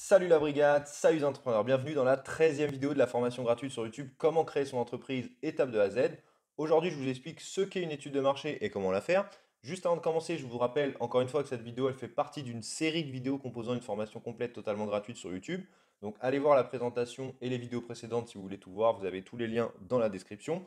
Salut la brigade, salut les entrepreneurs, bienvenue dans la 13e vidéo de la formation gratuite sur YouTube Comment créer son entreprise étape de A à Z. Aujourd'hui je vous explique ce qu'est une étude de marché et comment la faire. Juste avant de commencer, je vous rappelle encore une fois que cette vidéo elle fait partie d'une série de vidéos composant une formation complète totalement gratuite sur YouTube. Donc allez voir la présentation et les vidéos précédentes si vous voulez tout voir, vous avez tous les liens dans la description.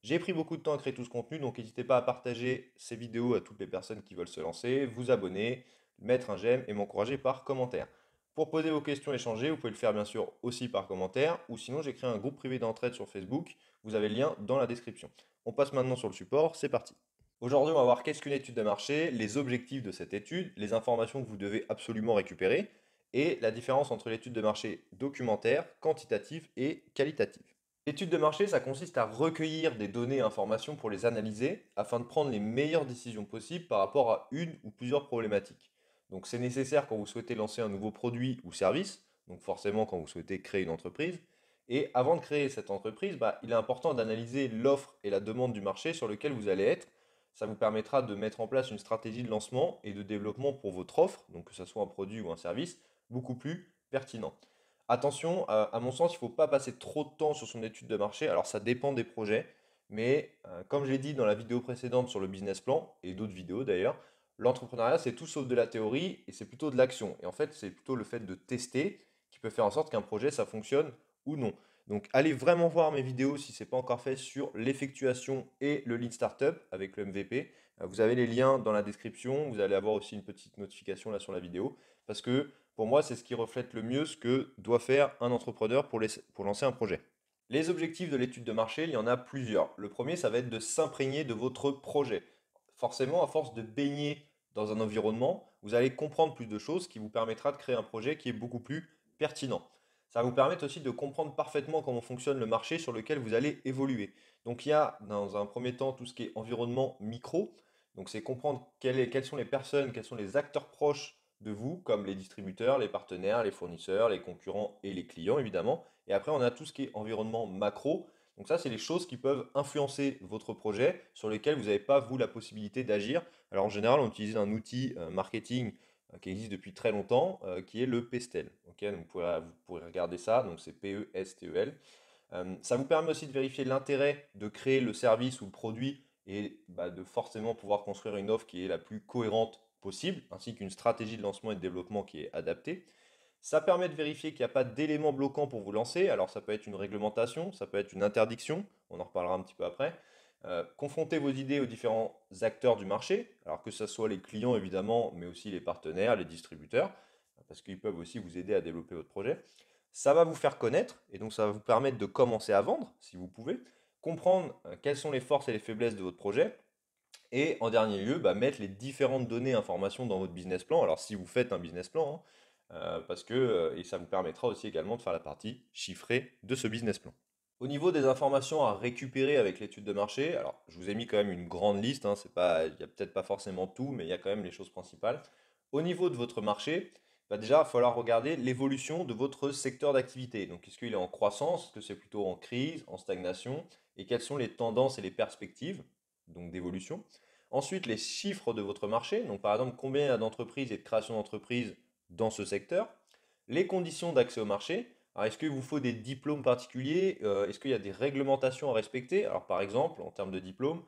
J'ai pris beaucoup de temps à créer tout ce contenu, donc n'hésitez pas à partager ces vidéos à toutes les personnes qui veulent se lancer, vous abonner, mettre un j'aime et m'encourager par commentaire. Pour poser vos questions, échanger, vous pouvez le faire bien sûr aussi par commentaire, ou sinon j'ai créé un groupe privé d'entraide sur Facebook, vous avez le lien dans la description. On passe maintenant sur le support, c'est parti. Aujourd'hui, on va voir qu'est-ce qu'une étude de marché, les objectifs de cette étude, les informations que vous devez absolument récupérer, et la différence entre l'étude de marché documentaire, quantitative et qualitative. L'étude de marché, ça consiste à recueillir des données et informations pour les analyser afin de prendre les meilleures décisions possibles par rapport à une ou plusieurs problématiques. Donc c'est nécessaire quand vous souhaitez lancer un nouveau produit ou service, donc forcément quand vous souhaitez créer une entreprise. Et avant de créer cette entreprise, il est important d'analyser l'offre et la demande du marché sur lequel vous allez être. Ça vous permettra de mettre en place une stratégie de lancement et de développement pour votre offre, donc que ce soit un produit ou un service, beaucoup plus pertinent. Attention, à mon sens, il ne faut pas passer trop de temps sur son étude de marché. Alors ça dépend des projets, mais comme je l'ai dit dans la vidéo précédente sur le business plan, et d'autres vidéos d'ailleurs, l'entrepreneuriat c'est tout sauf de la théorie et c'est plutôt de l'action. Et en fait, c'est plutôt le fait de tester qui peut faire en sorte qu'un projet ça fonctionne ou non. Donc allez vraiment voir mes vidéos si ce n'est pas encore fait sur l'effectuation et le lead startup avec le MVP. Vous avez les liens dans la description, vous allez avoir aussi une petite notification là sur la vidéo parce que pour moi, c'est ce qui reflète le mieux ce que doit faire un entrepreneur pour lancer un projet. Les objectifs de l'étude de marché, il y en a plusieurs. Le premier, ça va être de s'imprégner de votre projet. Forcément, à force de baigner dans un environnement, vous allez comprendre plus de choses, ce qui vous permettra de créer un projet qui est beaucoup plus pertinent. Ça va vous permettre aussi de comprendre parfaitement comment fonctionne le marché sur lequel vous allez évoluer. Donc il y a dans un premier temps tout ce qui est environnement micro. Donc c'est comprendre quelles sont les personnes, quels sont les acteurs proches de vous, comme les distributeurs, les partenaires, les fournisseurs, les concurrents et les clients, évidemment. Et après, on a tout ce qui est environnement macro. Donc ça, c'est les choses qui peuvent influencer votre projet, sur lesquelles vous n'avez pas, vous, la possibilité d'agir. Alors en général, on utilise un outil marketing qui existe depuis très longtemps, qui est le PESTEL. Ok, donc vous pourrez regarder ça, donc c'est PESTEL. Ça vous permet aussi de vérifier l'intérêt de créer le service ou le produit et de forcément pouvoir construire une offre qui est la plus cohérente possible, ainsi qu'une stratégie de lancement et de développement qui est adaptée. Ça permet de vérifier qu'il n'y a pas d'éléments bloquants pour vous lancer. Alors ça peut être une réglementation, ça peut être une interdiction, on en reparlera un petit peu après. Confrontez vos idées aux différents acteurs du marché, alors que ce soit les clients évidemment, mais aussi les partenaires, les distributeurs, parce qu'ils peuvent aussi vous aider à développer votre projet. Ça va vous faire connaître, et donc ça va vous permettre de commencer à vendre, si vous pouvez, comprendre quelles sont les forces et les faiblesses de votre projet, et en dernier lieu, mettre les différentes données et informations dans votre business plan. Alors si vous faites un business plan, hein, et ça vous permettra aussi également de faire la partie chiffrée de ce business plan. Au niveau des informations à récupérer avec l'étude de marché, alors je vous ai mis quand même une grande liste, hein, c'est pas, il n'y a peut-être pas forcément tout, mais il y a quand même les choses principales. Au niveau de votre marché, déjà, il va falloir regarder l'évolution de votre secteur d'activité. Donc, est-ce qu'il est en croissance, est-ce que c'est plutôt en crise, en stagnation, et quelles sont les tendances et les perspectives donc d'évolution. Ensuite, les chiffres de votre marché, donc par exemple, combien il y a d'entreprises et de création d'entreprises dans ce secteur. Les conditions d'accès au marché. Alors, est-ce qu'il vous faut des diplômes particuliers? Est-ce qu'il y a des réglementations à respecter? Alors, par exemple, en termes de diplôme,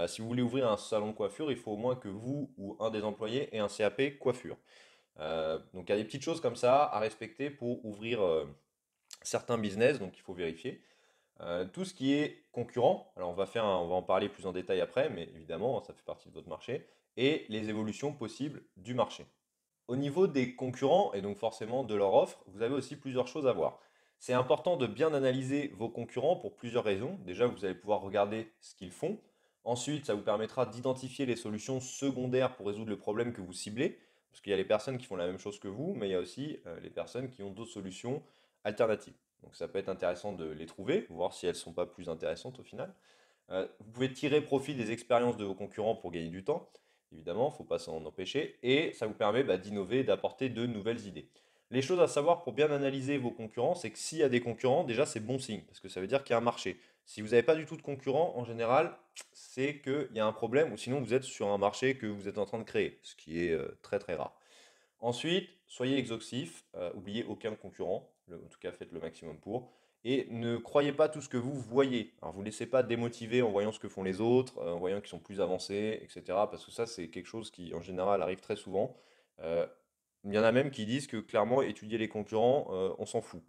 si vous voulez ouvrir un salon de coiffure, il faut au moins que vous ou un des employés ait un CAP coiffure. Donc, il y a des petites choses comme ça à respecter pour ouvrir certains business, donc il faut vérifier. Tout ce qui est concurrent, alors on va en parler plus en détail après, mais évidemment, ça fait partie de votre marché, et les évolutions possibles du marché. Au niveau des concurrents, et donc forcément de leur offre, vous avez aussi plusieurs choses à voir. C'est important de bien analyser vos concurrents pour plusieurs raisons. Déjà, vous allez pouvoir regarder ce qu'ils font. Ensuite, ça vous permettra d'identifier les solutions secondaires pour résoudre le problème que vous ciblez. Parce qu'il y a les personnes qui font la même chose que vous, mais il y a aussi les personnes qui ont d'autres solutions alternatives. Donc ça peut être intéressant de les trouver, voir si elles ne sont pas plus intéressantes au final. Vous pouvez tirer profit des expériences de vos concurrents pour gagner du temps. Évidemment, il ne faut pas s'en empêcher. Et ça vous permet d'innover et d'apporter de nouvelles idées. Les choses à savoir pour bien analyser vos concurrents, c'est que s'il y a des concurrents, déjà c'est bon signe, parce que ça veut dire qu'il y a un marché. Si vous n'avez pas du tout de concurrents, en général, c'est qu'il y a un problème, ou sinon vous êtes sur un marché que vous êtes en train de créer, ce qui est très très rare. Ensuite, soyez exhaustif, oubliez aucun concurrent, en tout cas faites le maximum pour, et ne croyez pas tout ce que vous voyez. Alors vous ne laissez pas démotiver en voyant ce que font les autres, en voyant qu'ils sont plus avancés, etc. Parce que ça, c'est quelque chose qui, en général, arrive très souvent. Euh, il y en a même qui disent que clairement, étudier les concurrents, on s'en fout,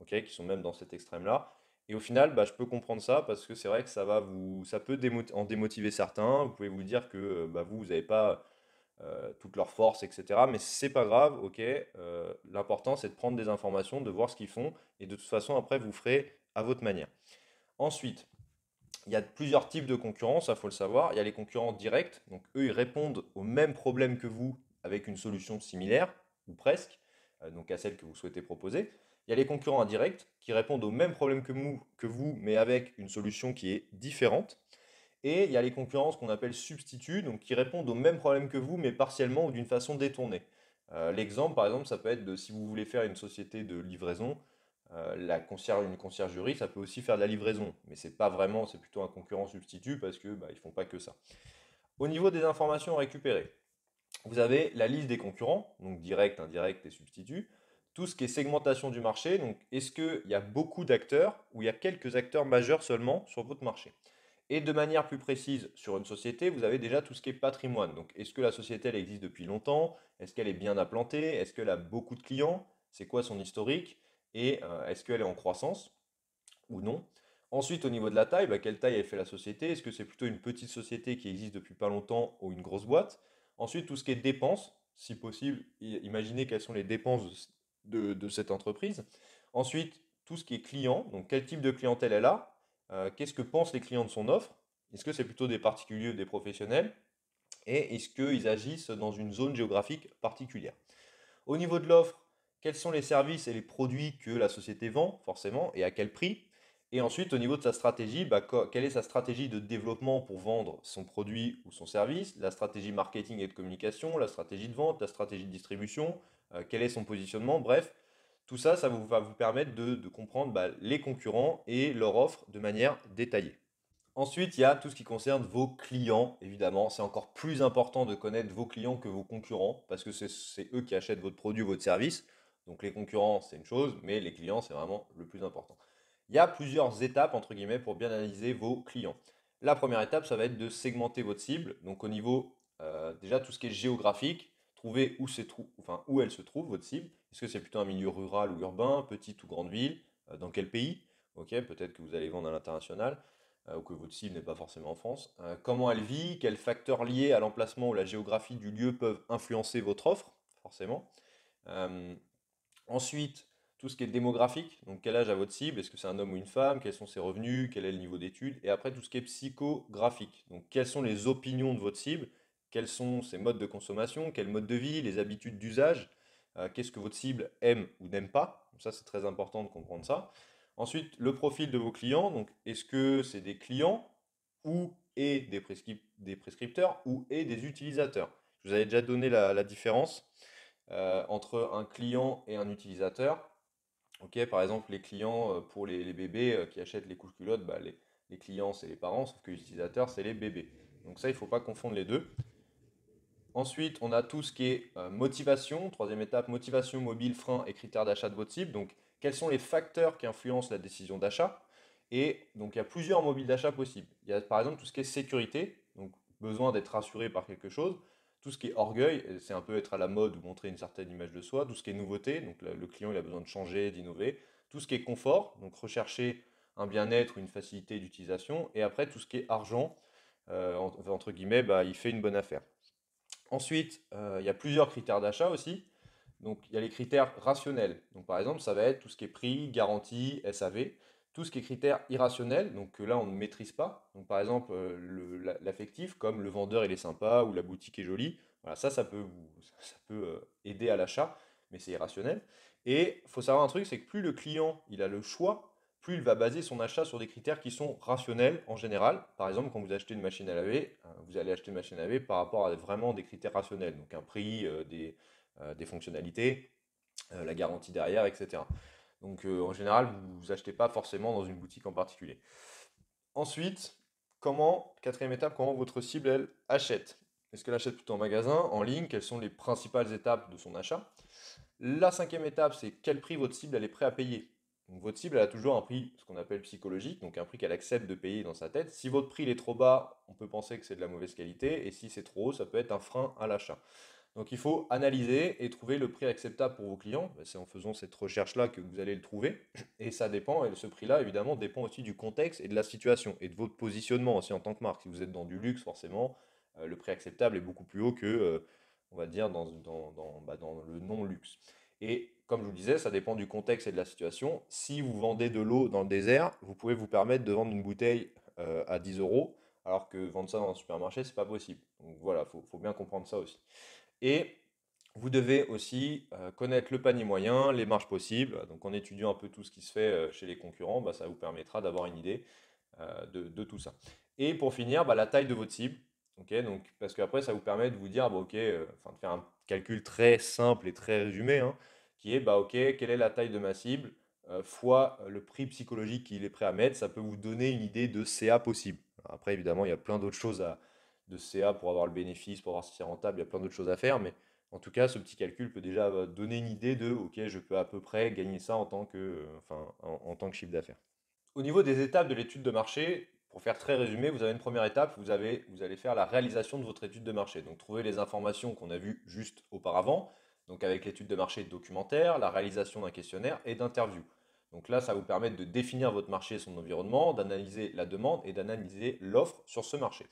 ok, qui sont même dans cet extrême-là. Et au final, bah, je peux comprendre ça parce que c'est vrai que ça peut en démotiver certains. Vous pouvez vous dire que bah, vous n'avez pas toute leur force, etc. Mais c'est pas grave, ok. L'important, c'est de prendre des informations, de voir ce qu'ils font, et de toute façon, après, vous ferez à votre manière. Ensuite, il y a plusieurs types de concurrents, ça faut le savoir. Il y a les concurrents directs, donc eux, ils répondent aux mêmes problèmes que vous avec une solution similaire, ou presque, donc à celle que vous souhaitez proposer. Il y a les concurrents indirects qui répondent aux mêmes problèmes que vous, mais avec une solution qui est différente. Et il y a les concurrents, ce qu'on appelle substituts, donc qui répondent aux mêmes problèmes que vous, mais partiellement ou d'une façon détournée. L'exemple, par exemple, ça peut être de si vous voulez faire une société de livraison, une conciergerie, ça peut aussi faire de la livraison, mais c'est pas vraiment, c'est plutôt un concurrent substitut parce que bah, ils font pas que ça. Au niveau des informations récupérées, vous avez la liste des concurrents, donc direct, indirect et substitut. Tout ce qui est segmentation du marché, donc est-ce qu'il y a beaucoup d'acteurs ou il y a quelques acteurs majeurs seulement sur votre marché? Et de manière plus précise, sur une société, vous avez déjà tout ce qui est patrimoine. Donc, est-ce que la société, elle existe depuis longtemps? Est-ce qu'elle est bien implantée? Est-ce qu'elle a beaucoup de clients? C'est quoi son historique? Et est-ce qu'elle est en croissance ou non? Ensuite, au niveau de la taille, bah, quelle taille elle fait la société? Est-ce que c'est plutôt une petite société qui existe depuis pas longtemps ou une grosse boîte? Ensuite, tout ce qui est dépenses, si possible, imaginez quelles sont les dépenses de cette entreprise. Ensuite, tout ce qui est client, donc quel type de clientèle elle a, qu'est-ce que pensent les clients de son offre? Est-ce que c'est plutôt des particuliers ou des professionnels? Et est-ce qu'ils agissent dans une zone géographique particulière? Au niveau de l'offre, quels sont les services et les produits que la société vend, forcément, et à quel prix? Et ensuite, au niveau de sa stratégie, bah, quelle est sa stratégie de développement pour vendre son produit ou son service, la stratégie marketing et de communication, la stratégie de vente, la stratégie de distribution, quel est son positionnement, bref, tout ça, va vous permettre de comprendre bah, les concurrents et leur offre de manière détaillée. Ensuite, il y a tout ce qui concerne vos clients, évidemment. C'est encore plus important de connaître vos clients que vos concurrents, parce que c'est eux qui achètent votre produit ou votre service. Donc les concurrents, c'est une chose, mais les clients, c'est vraiment le plus important. Il y a plusieurs étapes, entre guillemets, pour bien analyser vos clients. La première étape, ça va être de segmenter votre cible. Donc au niveau, déjà, tout ce qui est géographique, trouver où elle se trouve, votre cible. Est-ce que c'est plutôt un milieu rural ou urbain, petite ou grande ville, dans quel pays? Ok, peut-être que vous allez vendre à l'international ou que votre cible n'est pas forcément en France. Comment elle vit, quels facteurs liés à l'emplacement ou la géographie du lieu peuvent influencer votre offre, forcément. Euh, Ensuite, tout ce qui est démographique, donc quel âge a votre cible, est-ce que c'est un homme ou une femme, quels sont ses revenus, quel est le niveau d'études, et après tout ce qui est psychographique, donc quelles sont les opinions de votre cible, quels sont ses modes de consommation, quel mode de vie, les habitudes d'usage, qu'est-ce que votre cible aime ou n'aime pas, donc ça c'est très important de comprendre ça. Ensuite, le profil de vos clients, donc est-ce que c'est des clients ou et des prescripteurs ou et des utilisateurs. Je vous avais déjà donné la différence entre un client et un utilisateur. Ok, par exemple, les clients pour les bébés qui achètent les couches culottes, bah, les clients c'est les parents, sauf que les utilisateurs c'est les bébés. Donc ça, il ne faut pas confondre les deux. Ensuite, on a tout ce qui est motivation. Troisième étape, motivation, mobile, frein et critères d'achat de votre cible. Donc, quels sont les facteurs qui influencent la décision d'achat? Et donc, il y a plusieurs mobiles d'achat possibles. Il y a par exemple tout ce qui est sécurité, donc besoin d'être rassuré par quelque chose. Tout ce qui est orgueil, c'est un peu être à la mode ou montrer une certaine image de soi. Tout ce qui est nouveauté, donc le client il a besoin de changer, d'innover. Tout ce qui est confort, donc rechercher un bien-être ou une facilité d'utilisation. Et après, tout ce qui est argent, entre guillemets, bah, il fait une bonne affaire. Ensuite, il y a plusieurs critères d'achat aussi. Donc, il y a les critères rationnels. Donc, par exemple, ça va être tout ce qui est prix, garantie, SAV. Tout ce qui est critères irrationnels, donc que là, on ne maîtrise pas. Donc, par exemple, l'affectif, comme le vendeur, il est sympa ou la boutique est jolie. Voilà, ça peut aider à l'achat, mais c'est irrationnel. Et il faut savoir un truc, c'est que plus le client, il a le choix, plus il va baser son achat sur des critères qui sont rationnels en général. Par exemple, quand vous achetez une machine à laver, vous allez acheter une machine à laver par rapport à vraiment des critères rationnels, donc un prix, des fonctionnalités, la garantie derrière, etc. Donc en général, vous achetez pas forcément dans une boutique en particulier. Ensuite, quatrième étape, comment votre cible, elle, achète. Est-ce qu'elle achète plutôt en magasin, en ligne? Quelles sont les principales étapes de son achat? La cinquième étape, c'est quel prix votre cible elle est prête à payer. Donc, votre cible, elle a toujours un prix, ce qu'on appelle psychologique, donc un prix qu'elle accepte de payer dans sa tête. Si votre prix il est trop bas, on peut penser que c'est de la mauvaise qualité, et si c'est trop haut, ça peut être un frein à l'achat. Donc il faut analyser et trouver le prix acceptable pour vos clients. Ben, c'est en faisant cette recherche-là que vous allez le trouver. Et ça dépend, et ce prix-là, évidemment, dépend aussi du contexte et de la situation, et de votre positionnement aussi en tant que marque. Si vous êtes dans du luxe, forcément, le prix acceptable est beaucoup plus haut que, on va dire, dans le non-luxe. Et comme je vous disais, ça dépend du contexte et de la situation. Si vous vendez de l'eau dans le désert, vous pouvez vous permettre de vendre une bouteille à 10 euros, alors que vendre ça dans un supermarché, c'est pas possible. Donc voilà, faut bien comprendre ça aussi. Et vous devez aussi connaître le panier moyen, les marges possibles. Donc en étudiant un peu tout ce qui se fait chez les concurrents, bah, ça vous permettra d'avoir une idée de tout ça. Et pour finir, bah, la taille de votre cible. Ok, donc, parce qu'après, ça vous permet de vous dire, bah, ok, enfin, de faire un calcul très simple et très résumé, hein, qui est, bah, ok, quelle est la taille de ma cible fois le prix psychologique qu'il est prêt à mettre. Ça peut vous donner une idée de CA possible. Après, évidemment, il y a plein d'autres choses de CA pour avoir le bénéfice, pour voir si c'est rentable. Il y a plein d'autres choses à faire, mais en tout cas, ce petit calcul peut déjà donner une idée de, ok, je peux à peu près gagner ça en tant que, en tant que chiffre d'affaires. Au niveau des étapes de l'étude de marché, pour faire très résumé, vous avez une première étape, vous allez faire la réalisation de votre étude de marché. Donc trouver les informations qu'on a vues juste auparavant, donc avec l'étude de marché documentaire, la réalisation d'un questionnaire et d'interviews. Donc là, ça va vous permettre de définir votre marché et son environnement, d'analyser la demande et d'analyser l'offre sur ce marché.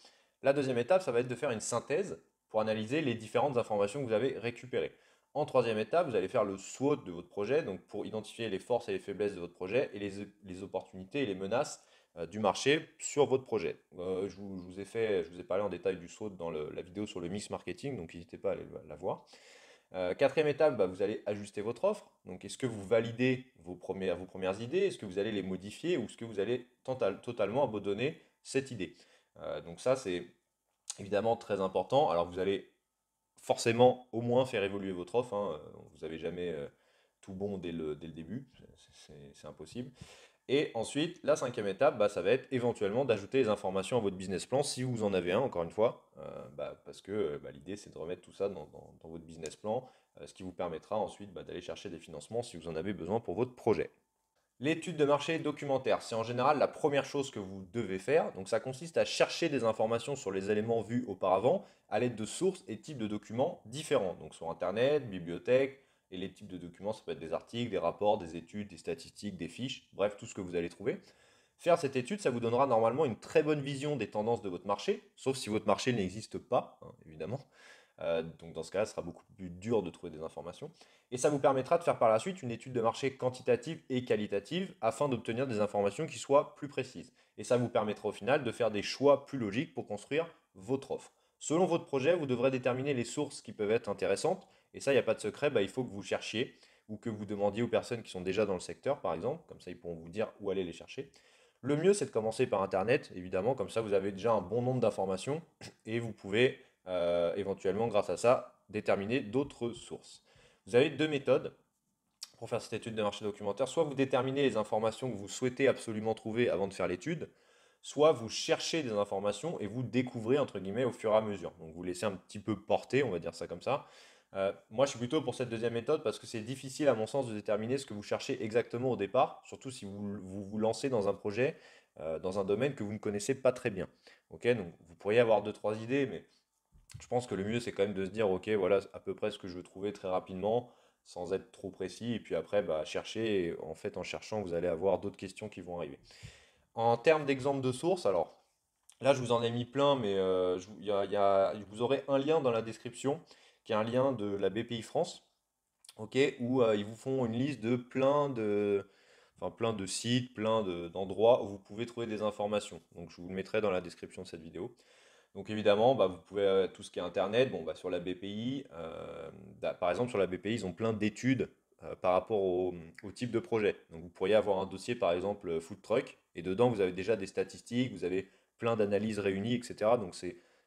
La deuxième étape, ça va être de faire une synthèse pour analyser les différentes informations que vous avez récupérées. En troisième étape, vous allez faire le SWOT de votre projet, donc pour identifier les forces et les faiblesses de votre projet et les opportunités et les menaces du marché sur votre projet. Je vous ai parlé en détail du SWOT dans la vidéo sur le mix marketing, donc n'hésitez pas à aller la voir. Quatrième étape, bah, vous allez ajuster votre offre. Donc est-ce que vous validez vos premières idées? Est-ce que vous allez les modifier ou est-ce que vous allez totalement abandonner cette idée? Donc ça, c'est évidemment très important. Alors vous allez forcément au moins faire évoluer votre offre, hein. Vous n'avez jamais tout bon dès le début, c'est impossible. Et ensuite, la cinquième étape, bah, ça va être éventuellement d'ajouter les informations à votre business plan si vous en avez un, encore une fois, parce que bah, l'idée c'est de remettre tout ça dans votre business plan, ce qui vous permettra ensuite bah, d'aller chercher des financements si vous en avez besoin pour votre projet. L'étude de marché documentaire, c'est en général la première chose que vous devez faire. Donc ça consiste à chercher des informations sur les éléments vus auparavant à l'aide de sources et types de documents différents. Donc sur Internet, bibliothèque, et les types de documents, ça peut être des articles, des rapports, des études, des statistiques, des fiches, bref, tout ce que vous allez trouver. Faire cette étude, ça vous donnera normalement une très bonne vision des tendances de votre marché, sauf si votre marché n'existe pas, hein, évidemment. Donc dans ce cas-là, ce sera beaucoup plus dur de trouver des informations. Et ça vous permettra de faire par la suite une étude de marché quantitative et qualitative afin d'obtenir des informations qui soient plus précises. Et ça vous permettra au final de faire des choix plus logiques pour construire votre offre. Selon votre projet, vous devrez déterminer les sources qui peuvent être intéressantes. Et ça, il n'y a pas de secret, bah, il faut que vous cherchiez ou que vous demandiez aux personnes qui sont déjà dans le secteur, par exemple. Comme ça, ils pourront vous dire où aller les chercher. Le mieux, c'est de commencer par Internet, évidemment. Comme ça, vous avez déjà un bon nombre d'informations et vous pouvez éventuellement, grâce à ça, déterminer d'autres sources. Vous avez deux méthodes pour faire cette étude de marché documentaire. Soit vous déterminez les informations que vous souhaitez absolument trouver avant de faire l'étude, soit vous cherchez des informations et vous découvrez, entre guillemets, au fur et à mesure. Donc vous laissez un petit peu porter, on va dire ça comme ça. Moi, je suis plutôt pour cette deuxième méthode parce que c'est difficile, à mon sens, de déterminer ce que vous cherchez exactement au départ, surtout si vous lancez dans un projet, dans un domaine que vous ne connaissez pas très bien. Ok, donc vous pourriez avoir deux, trois idées, mais je pense que le mieux, c'est quand même de se dire, ok, voilà à peu près ce que je veux trouver très rapidement, sans être trop précis, et puis après, bah, chercher, et en fait, en cherchant, vous allez avoir d'autres questions qui vont arriver. En termes d'exemple de source, alors là, je vous en ai mis plein, mais vous aurez un lien dans la description, qui est un lien de la BPI France, ok, où ils vous font une liste de plein de sites, d'endroits où vous pouvez trouver des informations. Donc, je vous le mettrai dans la description de cette vidéo. Donc évidemment, bah, vous pouvez tout ce qui est Internet, bon, bah, sur la BPI, par exemple sur la BPI, ils ont plein d'études par rapport au type de projet. Donc vous pourriez avoir un dossier par exemple food truck, et dedans vous avez déjà des statistiques, vous avez plein d'analyses réunies, etc. Donc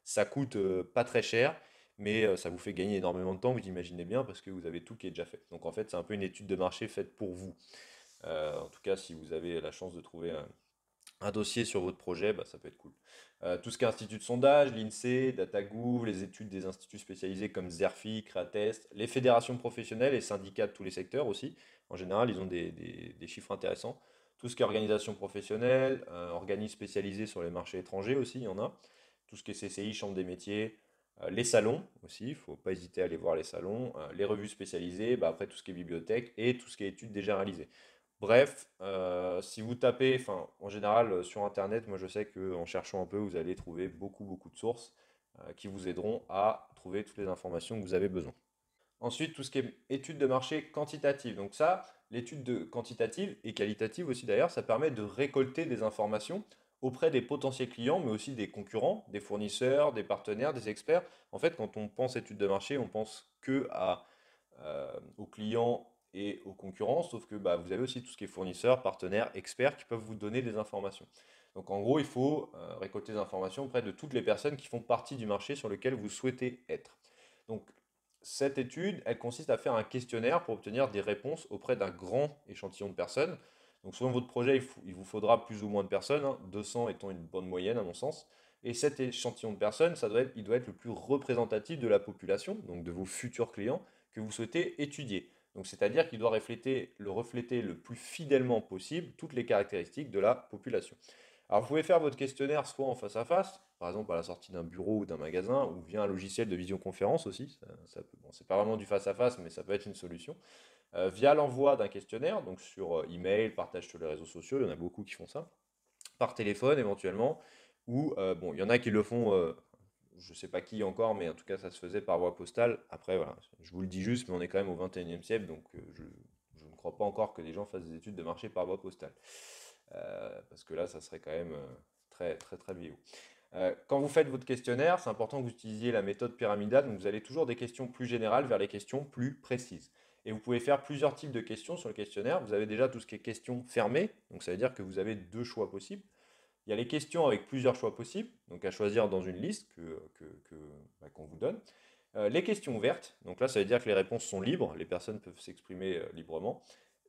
ça coûte pas très cher, mais ça vous fait gagner énormément de temps, vous imaginez bien, parce que vous avez tout qui est déjà fait. Donc en fait, c'est un peu une étude de marché faite pour vous. En tout cas, si vous avez la chance de trouver un dossier sur votre projet, bah, ça peut être cool. Tout ce qui est institut de sondage, l'INSEE, DataGouv, les études des instituts spécialisés comme Zerfi, Cratest, les fédérations professionnelles et syndicats de tous les secteurs aussi. En général, ils ont des chiffres intéressants. Tout ce qui est organisation professionnelle, organismes spécialisés sur les marchés étrangers aussi, il y en a. Tout ce qui est CCI, Chambre des métiers, les salons aussi, il ne faut pas hésiter à aller voir les salons, les revues spécialisées, bah, après tout ce qui est bibliothèque et tout ce qui est études déjà réalisées. Bref, si vous tapez, enfin, en général, sur Internet, moi je sais qu'en cherchant un peu, vous allez trouver beaucoup de sources qui vous aideront à trouver toutes les informations que vous avez besoin. Ensuite, tout ce qui est études de marché quantitative. Donc ça, l'étude de quantitative et qualitative aussi d'ailleurs, ça permet de récolter des informations auprès des potentiels clients, mais aussi des concurrents, des fournisseurs, des partenaires, des experts. En fait, quand on pense études de marché, on pense aux clients et aux concurrents, sauf que bah, vous avez aussi tout ce qui est fournisseurs, partenaires, experts qui peuvent vous donner des informations. Donc en gros, il faut récolter des informations auprès de toutes les personnes qui font partie du marché sur lequel vous souhaitez être. Donc cette étude, elle consiste à faire un questionnaire pour obtenir des réponses auprès d'un grand échantillon de personnes. Donc selon votre projet, il vous faudra plus ou moins de personnes, hein, 200 étant une bonne moyenne à mon sens. Et cet échantillon de personnes, il doit être le plus représentatif de la population, donc de vos futurs clients que vous souhaitez étudier. Donc c'est-à-dire qu'il doit refléter le plus fidèlement possible toutes les caractéristiques de la population. Alors, vous pouvez faire votre questionnaire soit en face à face, par exemple à la sortie d'un bureau ou d'un magasin, ou via un logiciel de visioconférence aussi. Bon, c'est pas vraiment du face à face, mais ça peut être une solution. Via l'envoi d'un questionnaire, donc sur email, partage sur les réseaux sociaux, il y en a beaucoup qui font ça. Par téléphone éventuellement, ou bon, il y en a qui le font, je sais pas qui encore, mais en tout cas ça se faisait par voie postale. Après, voilà, je vous le dis juste, mais on est quand même au 21e siècle, donc je ne crois pas encore que des gens fassent des études de marché par voie postale. Parce que là, ça serait quand même très vieillot. Quand vous faites votre questionnaire, c'est important que vous utilisiez la méthode pyramidale. Donc, vous allez toujours des questions plus générales vers les questions plus précises. Et vous pouvez faire plusieurs types de questions sur le questionnaire. Vous avez déjà tout ce qui est questions fermées. Donc, ça veut dire que vous avez deux choix possibles. Il y a les questions avec plusieurs choix possibles, donc à choisir dans une liste qu'on vous donne. Les questions ouvertes, donc là ça veut dire que les réponses sont libres, les personnes peuvent s'exprimer librement.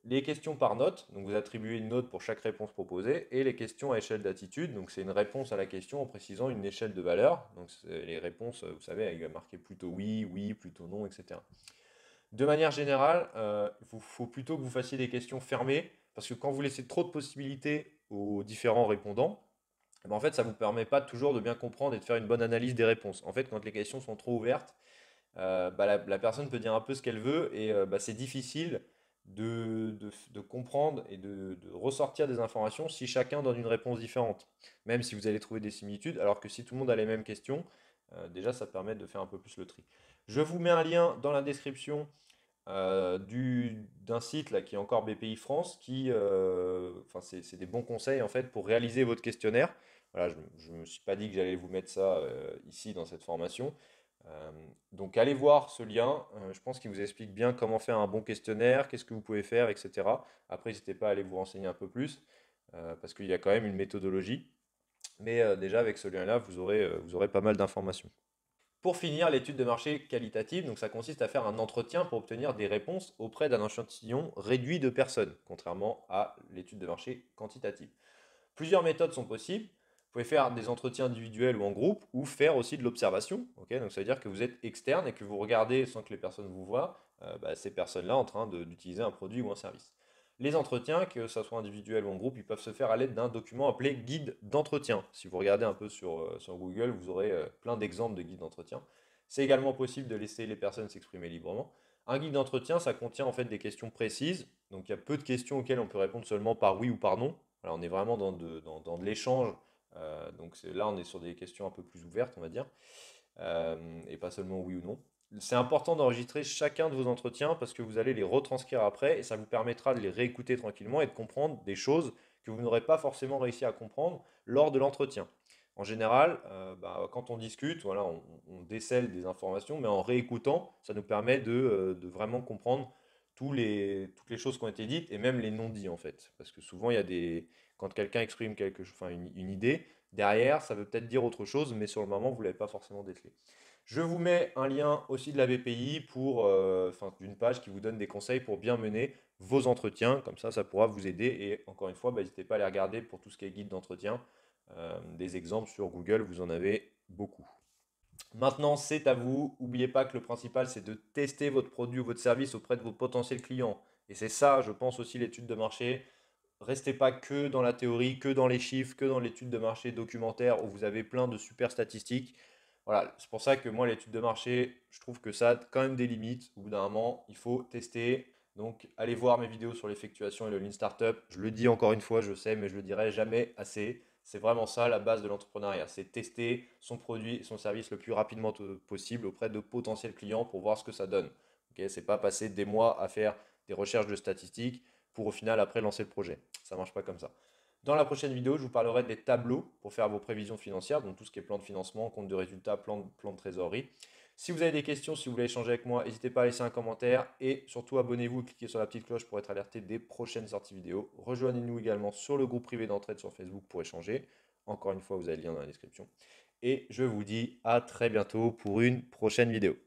Les questions par note, donc vous attribuez une note pour chaque réponse proposée, et les questions à échelle d'attitude, donc c'est une réponse à la question en précisant une échelle de valeur. Donc les réponses, vous savez, il va marquer plutôt oui, oui, plutôt non, etc. De manière générale, il faut plutôt que vous fassiez des questions fermées, parce que quand vous laissez trop de possibilités aux différents répondants, eh ben, en fait, ça ne vous permet pas toujours de bien comprendre et de faire une bonne analyse des réponses. En fait, quand les questions sont trop ouvertes, bah, la personne peut dire un peu ce qu'elle veut et bah, c'est difficile de comprendre et de ressortir des informations si chacun donne une réponse différente, même si vous allez trouver des similitudes, alors que si tout le monde a les mêmes questions, déjà ça permet de faire un peu plus le tri. Je vous mets un lien dans la description d'un site là, qui est encore BPI France, enfin, c'est des bons conseils en fait pour réaliser votre questionnaire. Voilà, je ne me suis pas dit que j'allais vous mettre ça ici dans cette formation. Euh, donc allez voir ce lien, je pense qu'il vous explique bien comment faire un bon questionnaire, qu'est-ce que vous pouvez faire, etc. Après, n'hésitez pas à aller vous renseigner un peu plus, parce qu'il y a quand même une méthodologie. Mais déjà avec ce lien-là, vous aurez pas mal d'informations. Pour finir, l'étude de marché qualitative, donc ça consiste à faire un entretien pour obtenir des réponses auprès d'un échantillon réduit de personnes, contrairement à l'étude de marché quantitative. Plusieurs méthodes sont possibles. Vous pouvez faire des entretiens individuels ou en groupe, ou faire aussi de l'observation. Donc ça veut dire que vous êtes externe et que vous regardez sans que les personnes vous voient bah, ces personnes-là en train d'utiliser un produit ou un service. Les entretiens, que ce soit individuel ou en groupe, ils peuvent se faire à l'aide d'un document appelé guide d'entretien. Si vous regardez un peu sur Google, vous aurez plein d'exemples de guides d'entretien. C'est également possible de laisser les personnes s'exprimer librement. Un guide d'entretien, ça contient en fait des questions précises. Donc il y a peu de questions auxquelles on peut répondre seulement par oui ou par non. Voilà, on est vraiment dans de l'échange. Donc là, on est sur des questions un peu plus ouvertes, on va dire, et pas seulement oui ou non. C'est important d'enregistrer chacun de vos entretiens parce que vous allez les retranscrire après et ça vous permettra de les réécouter tranquillement et de comprendre des choses que vous n'aurez pas forcément réussi à comprendre lors de l'entretien. En général, bah, quand on discute, voilà, on décèle des informations, mais en réécoutant, ça nous permet de vraiment comprendre toutes les choses qui ont été dites et même les non-dits en fait. Parce que souvent, quand quelqu'un exprime une idée, derrière, ça veut peut-être dire autre chose, mais sur le moment, vous ne l'avez pas forcément décelé. Je vous mets un lien aussi de la BPI pour, enfin, d'une page qui vous donne des conseils pour bien mener vos entretiens. Comme ça pourra vous aider. Et encore une fois, bah, n'hésitez pas à les regarder pour tout ce qui est guide d'entretien. Des exemples sur Google, vous en avez beaucoup. Maintenant, c'est à vous. N'oubliez pas que le principal, c'est de tester votre produit ou votre service auprès de vos potentiels clients. Et c'est ça, je pense aussi, l'étude de marché. Restez pas que dans la théorie, que dans les chiffres, que dans l'étude de marché documentaire où vous avez plein de super statistiques. Voilà, c'est pour ça que moi, l'étude de marché, je trouve que ça a quand même des limites. Au bout d'un moment, il faut tester. Donc, allez voir mes vidéos sur l'effectuation et le Lean Startup. Je le dis encore une fois, je sais, mais je le dirai jamais assez. C'est vraiment ça la base de l'entrepreneuriat. C'est tester son produit et son service le plus rapidement possible auprès de potentiels clients pour voir ce que ça donne. Ok, c'est pas passer des mois à faire des recherches de statistiques pour au final après lancer le projet. Ça marche pas comme ça. Dans la prochaine vidéo, je vous parlerai des tableaux pour faire vos prévisions financières, donc tout ce qui est plan de financement, compte de résultats, plan de trésorerie. Si vous avez des questions, si vous voulez échanger avec moi, n'hésitez pas à laisser un commentaire et surtout abonnez-vous et cliquez sur la petite cloche pour être alerté des prochaines sorties vidéo. Rejoignez-nous également sur le groupe privé d'entraide sur Facebook pour échanger. Encore une fois, vous avez le lien dans la description. Et je vous dis à très bientôt pour une prochaine vidéo.